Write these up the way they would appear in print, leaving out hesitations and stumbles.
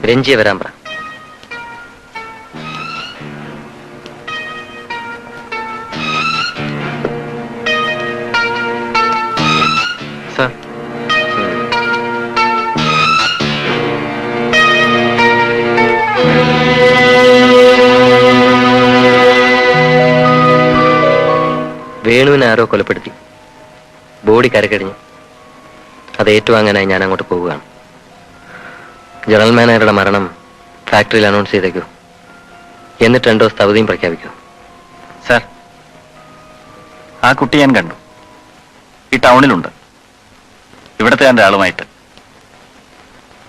രഞ്ജിയെ വരാൻ പറ. സാർ, വേണുവിനെ ആരോ കൊലപ്പെടുത്തി. ബോഡി കരക്കടിഞ്ഞു. അത് ഏറ്റുവാങ്ങാനായി ഞാൻ അങ്ങോട്ട് പോവുകയാണ്. ജനറൽ മാനേജറുടെ മരണം ഫാക്ടറിയിൽ അനൗൺസ് ചെയ്തേക്കൂ. എന്നിട്ട് 2 ദിവസത്തെ അവധിയും പ്രഖ്യാപിക്കൂ. സാർ, ആ കുട്ടി ഞാൻ കണ്ടു. ഈ ടൗണിലുണ്ട്, ഇവിടുത്തെ എൻ്റെ ആളുമായിട്ട്.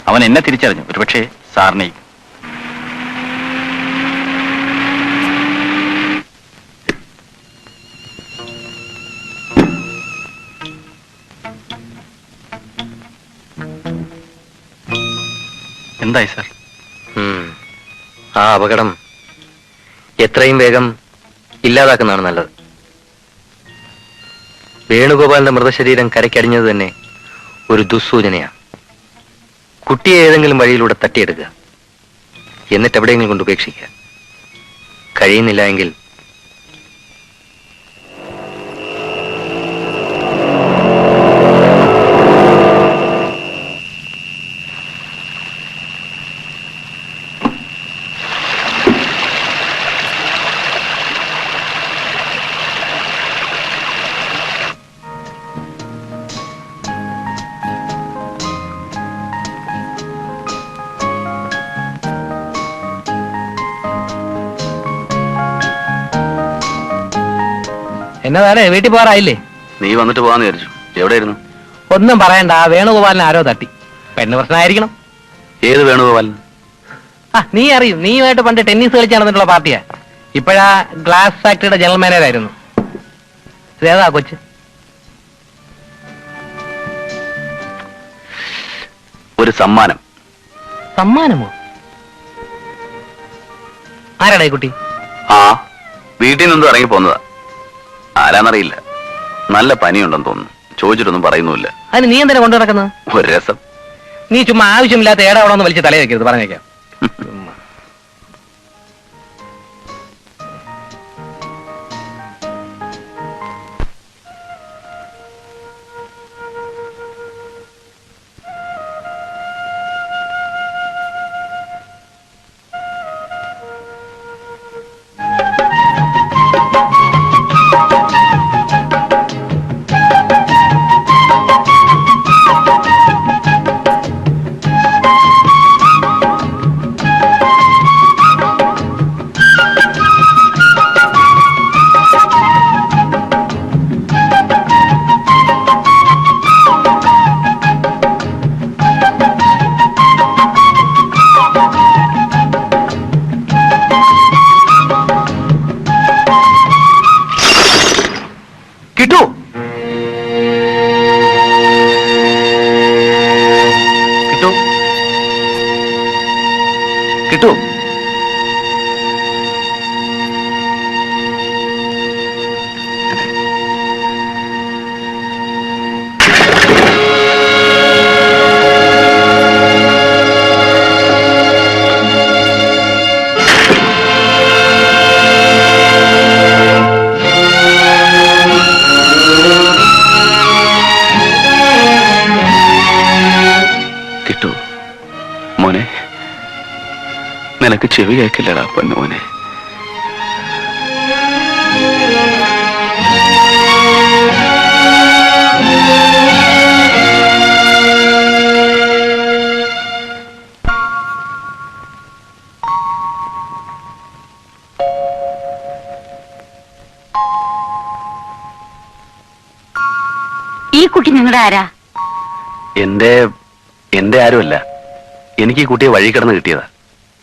അവൻ എന്നെ തിരിച്ചറിഞ്ഞു, ഒരുപക്ഷെ സാറിനെയും. എന്തായി സാർ? ആ അപകടം എത്രയും വേഗം ഇല്ലാതാക്കുന്നതാണ് നല്ലത്. വേണുഗോപാലിന്റെ മൃതശരീരം കരയ്ക്കടിഞ്ഞത് തന്നെ ഒരു ദുസ്സൂചനയാണ്. കുട്ടിയെ ഏതെങ്കിലും വഴിയിലൂടെ തട്ടിയെടുക്കുക, എന്നിട്ട് എവിടെയെങ്കിലും കൊണ്ട് ഉപേക്ഷിക്കുക. കഴിയുന്നില്ല എങ്കിൽ എന്നതാണേ വീട്ടിൽ പോകാറായില്ലേ? നീ വന്നിട്ട് പോകാന്ന് വിചാരിച്ചു. എവിടെയായിരുന്നു? ഒന്നും പറയണ്ട, വേണുഗോപാലിനെ ആരോ തട്ടി. പെണ്ണ് പ്രശ്നമായിരിക്കണം. ഏത് വേണുഗോപാലൻ? നീ അറിയും, നീയുമായിട്ട് പണ്ട് ടെന്നീസ് കളിച്ച് നടന്നിട്ടുള്ള പാർട്ടിയാ. ഇപ്പോഴാ ഗ്ലാസ് ഫാക്ടറിയുടെ ജനറൽ മാനേജർ ആയിരുന്നു. ഏതാ കൊച്ച്? ഒരു സമ്മാനം. സമ്മാനമോ? ആരാടാ ഈ കുട്ടി? ആ, വീട്ടിൽ നിന്നും ഇറങ്ങി പോന്നതാ. ആരാന്നറിയില്ല. നല്ല പനിയുണ്ടെന്ന് തോന്നുന്നു. ചോദിച്ചിട്ടൊന്നും പറയുന്നുമില്ല. അതിന് നീ എന്തിനാ കൊണ്ടു നടക്കുന്നത്? ഒരു രസം. നീ ചുമ്മാ ആവശ്യമില്ലാത്ത ഏടാവണമെന്ന് വലിച്ച് തലയിൽ വെക്കരുത്, പറഞ്ഞേക്കാം. കിട്ടു. കിട്ടു. കിട്ടു. മോനെ, നിനക്ക് ചെവി കേൾക്കില്ലടാ പൊന്നോനെ. ഈ കുട്ടി നിങ്ങളുടെ ആരാ? എന്റെ ആരുമല്ല. എനിക്ക് ഈ കുട്ടിയെ വഴി കിടന്ന് കിട്ടിയതാ.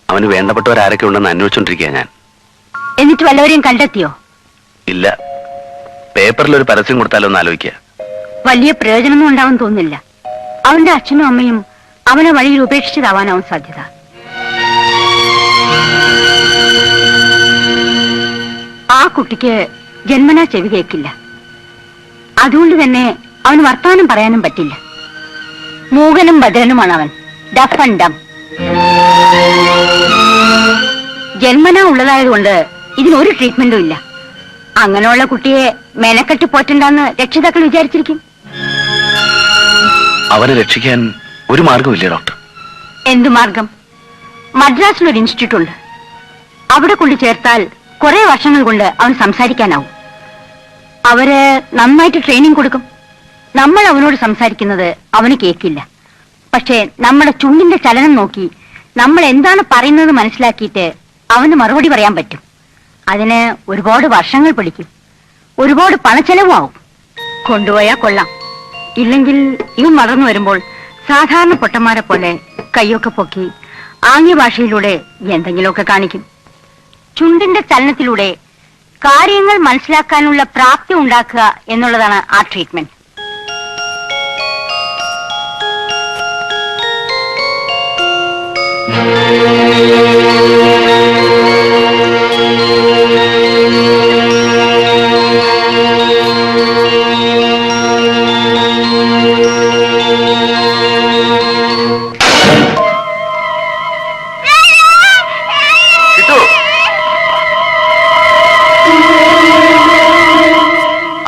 അവന് വേണ്ടപ്പെട്ടവരാരൊക്കെ ഉണ്ടെന്ന് അന്വേഷിച്ചോണ്ടിരിക്കുക ഞാൻ. എന്നിട്ട് വല്ലവരെയും കണ്ടെത്തിയോ? ഇല്ല. പേപ്പറിൽ ഒരു പരസ്യം കൊടുത്താലോ എന്ന് ആലോചിക്കുക. വലിയ പ്രയോജനമൊന്നും ഉണ്ടാവും തോന്നില്ല. അവന്റെ അച്ഛനും അമ്മയും അവനെ വഴിയിൽ ഉപേക്ഷിച്ചതാവാനാവും സാധ്യത. ആ കുട്ടിക്ക് ജന്മനാ ചെവി കേൾക്കില്ല. അതുകൊണ്ട് തന്നെ അവന് വർത്തമാനം പറയാനും പറ്റില്ല. മൂകനും ബദരനുമാണ് അവൻ. Deaf and dumb. ജന്മനാ ഉള്ളതായതുകൊണ്ട് ഇതിനൊരു ട്രീറ്റ്മെന്റും ഇല്ല. അങ്ങനെയുള്ള കുട്ടിയെ മെനക്കെട്ട് പോറ്റണ്ടെന്ന് രക്ഷിതാക്കൾ വിചാരിച്ചിരിക്കും. അവനെ രക്ഷിക്കാൻ ഒരു മാർഗമില്ലേ ഡോക്ടർ? എന്തു മാർഗം? മദ്രാസിലൊരു ഇൻസ്റ്റിറ്റ്യൂട്ട് ഉണ്ട്. അവിടെ കൊണ്ട് ചേർത്താൽ കുറെ വർഷങ്ങൾ കൊണ്ട് അവൻ സംസാരിക്കാനാവും. അവര് നന്നായിട്ട് ട്രെയിനിങ് കൊടുക്കും. നമ്മൾ അവനോട് സംസാരിക്കുന്നത് അവന് കേൾക്കില്ല. പക്ഷേ നമ്മുടെ ചുണ്ടിന്റെ ചലനം നോക്കി നമ്മൾ എന്താണ് പറയുന്നത് മനസ്സിലാക്കിയിട്ട് അവന് മറുപടി പറയാൻ പറ്റും. അതിന് ഒരുപാട് വർഷങ്ങൾ പിടിക്കും. ഒരുപാട് പണച്ചെലവും ആവും. കൊണ്ടുപോയാൽ കൊള്ളാം. ഇല്ലെങ്കിൽ ഇവൻ വളർന്നു വരുമ്പോൾ സാധാരണ പൊട്ടന്മാരെ പോലെ കൈയൊക്കെ പൊക്കി ആംഗ്യ ഭാഷയിലൂടെ എന്തെങ്കിലുമൊക്കെ കാണിക്കും. ചുണ്ടിന്റെ ചലനത്തിലൂടെ കാര്യങ്ങൾ മനസ്സിലാക്കാനുള്ള പ്രാപ്തി ഉണ്ടാക്കുക എന്നുള്ളതാണ് ആ ട്രീറ്റ്മെന്റ്.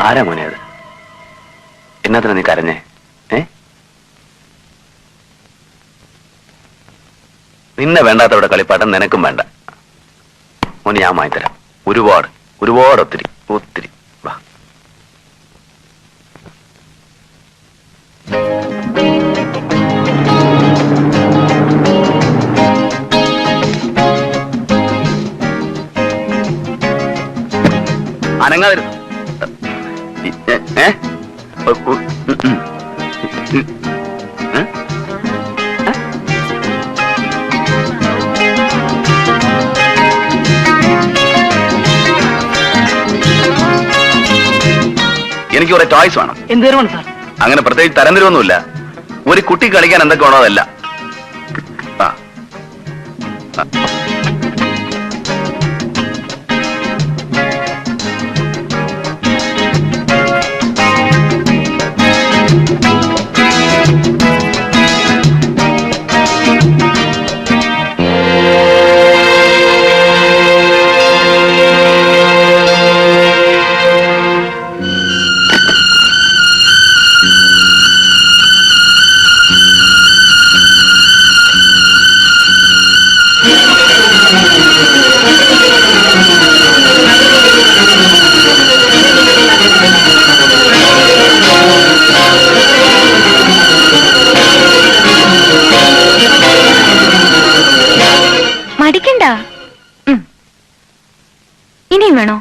ആരാ മോനെ അത്? എന്നാത്തിനാ നീ കരഞ്ഞേ? നിന്നെ വേണ്ടാത്തവിടെ കളിപ്പാട്ടം നിനക്കും വേണ്ട മോനെ. ഞാൻ വാങ്ങിത്തരാം. ഒരുപാട് ഒരുപാട് ഒത്തിരി ഒത്തിരി. വാ. അനങ്ങാതിരുന്നു. എനിക്ക് കുറെ ടോയ്സ് വേണം. എന്തുവരുമാണ് സാർ? അങ്ങനെ പ്രത്യേകിച്ച് തരംതിരൊന്നുമില്ല. ഒരു കുട്ടി കളിക്കാൻ എന്തൊക്കെ വേണോ അതല്ല. മടിക്കണ്ട. ഇനിയും വേണോ?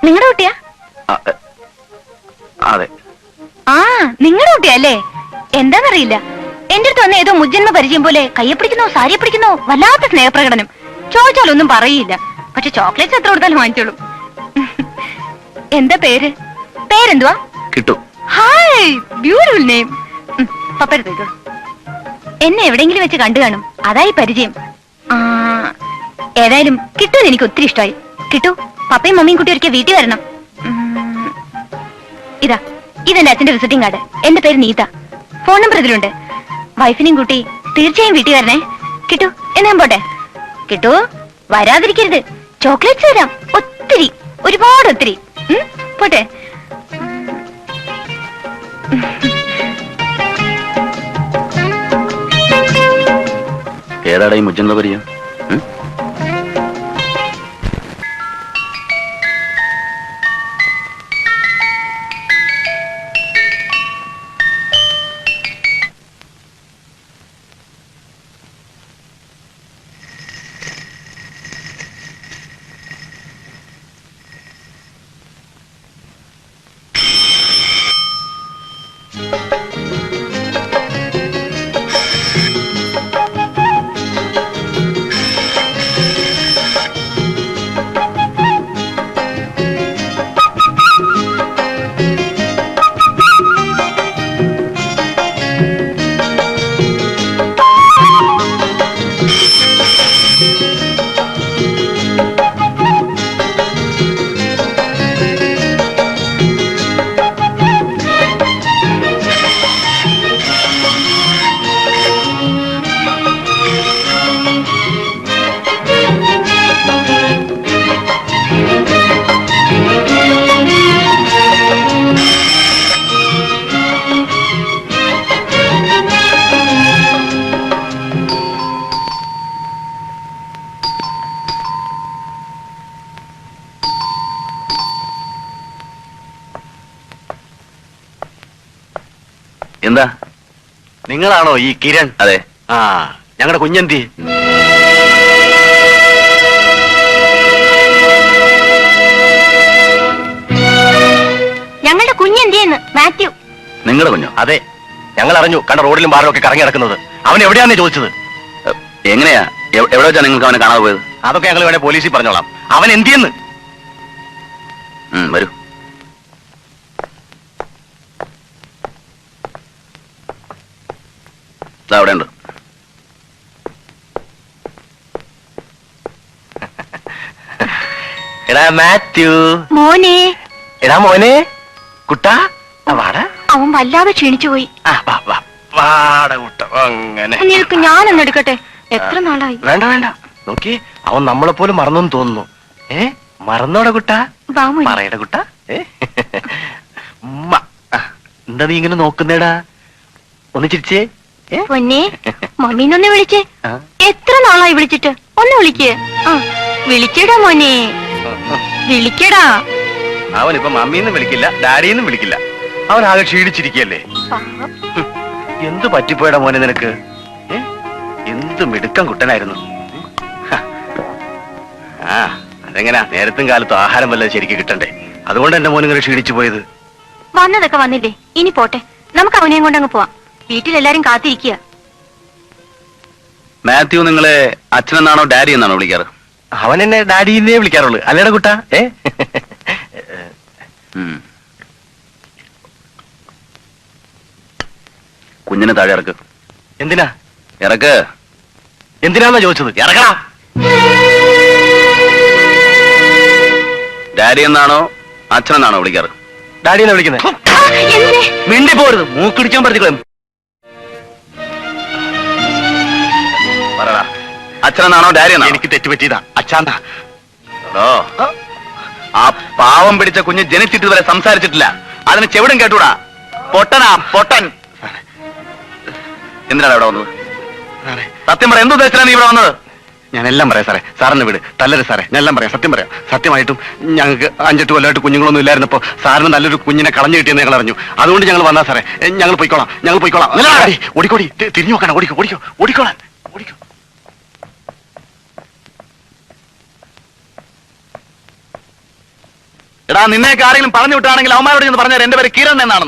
നിങ്ങളുടെ കുട്ടിയാ? അതെ. ആ, നിങ്ങളുടെ കുട്ടിയല്ലേ? എന്താന്നറിയില്ല, എന്റെ അടുത്ത് വന്ന് ഏതോ മുജ്ജന്മ പരിചയം പോലെ കയ്യെ പിടിക്കുന്നോ സാരിയെ പിടിക്കുന്നോ വല്ലാത്ത സ്നേഹപ്രകടനം. ചോദിച്ചാലൊന്നും പറയില്ല. പക്ഷെ ചോക്ലേറ്റ്സ് എത്ര കൊടുത്താലും വാങ്ങിച്ചോളും. എന്താ പേര്? പേരെന്തുവാ? കിട്ടു. Hi, beautiful name. പപ്പരുത്തേക്കോ. എന്നെ എവിടെയെങ്കിലും വെച്ച് കണ്ടു കാണും, അതായി പരിചയം. ഏതായാലും കിട്ടുമെന്ന് എനിക്ക് ഒത്തിരി ഇഷ്ടമായി. കിട്ടു, പപ്പയും മമ്മിയും കുട്ടി ഒരിക്കൽ വീട്ടിൽ വരണം. ഇതാ, ഇതെന്റെ അച്ഛന്റെ വിസിറ്റിംഗ് കാർഡ്. എന്റെ പേര് നീത. ഫോൺ നമ്പർ ഇതിലുണ്ട്. വൈഫിനെയും കൂട്ടി തീർച്ചയായും വീട്ടിൽ വരണേ. കിട്ടു, എന്നാ ഞാൻ പോട്ടെ? കിട്ടു, വരാതിരിക്കരുത്. ചോക്ലേറ്റ്സ് തരാം, ഒത്തിരി, ഒരുപാട് ഒത്തിരി. പോട്ടെ. ഏതാടാ ഈ മുജ്ജന്മ പരിചയം? എന്താ? നിങ്ങളാണോ ഈ കിരൺ? അതെ. ആ, ഞങ്ങളുടെ കുഞ്ഞന്തി. ഞങ്ങളുടെ കുഞ്ഞെന്തിയെന്ന് മാത്യു. നിങ്ങളുടെ കുഞ്ഞോ? അതെ, ഞങ്ങൾ അറിഞ്ഞു കണ്ട റോഡിലും ബാറിലും ഒക്കെ കറങ്ങി നടക്കുന്നത്. അവൻ എവിടെയാന്ന് ചോദിച്ചത്. എങ്ങനെയാ? എവിടെ വെച്ചാ നിങ്ങൾക്ക് അവനെ കാണാതെ പോയത്? അതൊക്കെ ഞങ്ങൾ വേണേ പോലീസിൽ പറഞ്ഞോളാം. അവൻ എന്തിയെന്ന്. വരൂ. അവിടെ ഉണ്ട്. എടാ മാത്യു. മോനെ. എടാ മോനെ. കുട്ടാ വാടാ. അവൻ വല്ലാതെ ക്ഷീണിച്ചു പോയി. വാട കുട്ട. അങ്ങനെ നിനക്ക് ഞാനൊന്ന് എടുക്കട്ടെ? എത്ര നാളായി. വേണ്ട വേണ്ട. നോക്കി, അവൻ നമ്മളെ പോലും മറന്നു തോന്നുന്നു. മറന്നോടെ കുട്ടാ? വാ മോനെ. പറയട കുട്ടാ. ഉമ്മ. എന്താ നീ ഇങ്ങനെ നോക്കുന്നേടാ? ഒന്ന് ചിരിച്ചേ. പൊന്നെ, മമ്മീനൊന്ന് വിളിച്ചേ. ആ. എത്ര നാളായി വിളിച്ചിട്ട്? ഒന്ന് വിളിക്കേ. വിളിക്കടാ മോനെ, വിളിക്കടാ. അവനിപ്പോ മമ്മീന്നും വിളിക്കില്ല, ഡാഡിന്നും വിളിക്കില്ല. അവൻ ആകെ ക്ഷീണിച്ചിരിക്കല്ലേ. പാവം. എന്ത് പറ്റിപ്പോയടാ മോനെ നിനക്ക്? എന്ത് മിടുക്കം കുട്ടനായിരുന്നു. ആ, അതെങ്ങനാ നേരത്തും കാലത്തും ആഹാരം വല്ലതും ശരിക്കും കിട്ടണ്ടേ? അതുകൊണ്ട് എന്റെ മോനിങ്ങനെ ക്ഷീണിച്ചു പോയത്. വന്നതൊക്കെ വന്നില്ലേ, ഇനി പോട്ടെ. നമുക്ക് അവനെയും കൊണ്ടങ്ങ് പോവാം. വീട്ടിലെല്ലാരും കാത്തിരിക്കുക. മാത്യു നിങ്ങളെ അച്ഛനെന്നാണോ ഡാഡി എന്നാണോ വിളിക്കാറ്? അവൻ എന്നെ ഡാഡിന്നേ വിളിക്കാറുള്ളൂ. അല്ലേടാ കുട്ടാ? കുഞ്ഞിനെ താഴെ ഇറക്ക്. എന്തിനാ? ഇറക്ക്. എന്തിനാന്നാ ചോദിച്ചത്? ഇറങ്ങടാ. ഡാഡി എന്നാണോ അച്ഛനെന്നാണോ വിളിക്കാറ്? ഡാഡിനെ വിളിക്കുന്നത്. എന്തേ? മിണ്ടി പോരുത്, മൂക്കിടിക്കാൻ പറ്റിക്കളും. പറടാ, അച്ഛനെന്നാണോ ഡാഡി എന്നാണോ? എനിക്ക് തെറ്റുപറ്റിയതാ. അച്ഛാന്നാ. എടോ, ആ പാവം പിടിച്ച കുഞ്ഞ് ജനിച്ചിട്ട് ഇതുവരെ സംസാരിച്ചിട്ടില്ല. അതിന് ചെവിടും കേട്ടൂടാ. പൊട്ടനാ പൊട്ടൻ. എന്തിനാണ് ഇവിടെ വന്നത്? സത്യം പറ, എന്തുദ്ദേശിച്ചാണ് നീ ഇവിടെ വന്നത്? ഞാനെല്ലാം പറയാം സാറേ. സാറിന് വിട്, തല്ലരുത് സാറേ. ഞാൻ എല്ലാം പറയാം, സത്യം പറയാം. സത്യമായിട്ടും ഞങ്ങൾക്ക് 5-8 കൊല്ലമായിട്ട് കുഞ്ഞുങ്ങളൊന്നും ഇല്ലായിരുന്നപ്പോ സാറിന് നല്ലൊരു കുഞ്ഞിനെ കളഞ്ഞു കിട്ടിയെന്ന് ഞങ്ങൾ അറിഞ്ഞു. അതുകൊണ്ട് ഞങ്ങൾ വന്നാ സാറേ. ഞങ്ങൾ പോയിക്കോളാം, ഞങ്ങൾ പോയിക്കോളാം. ഓടിക്കോടി, തിരിഞ്ഞു നോക്കണം. ഓടിക്കോ ഓടിക്കോ ഓടിക്കോളാൻ. ഓടിക്കോ. എടാ, നിന്നെയൊക്കെ ആരെങ്കിലും പറഞ്ഞു വിട്ടാണെങ്കിൽ അവന്മാരോട് ചെന്ന് പറഞ്ഞാൽ എന്റെ പേര് കിരൺ എന്നാണെന്ന്.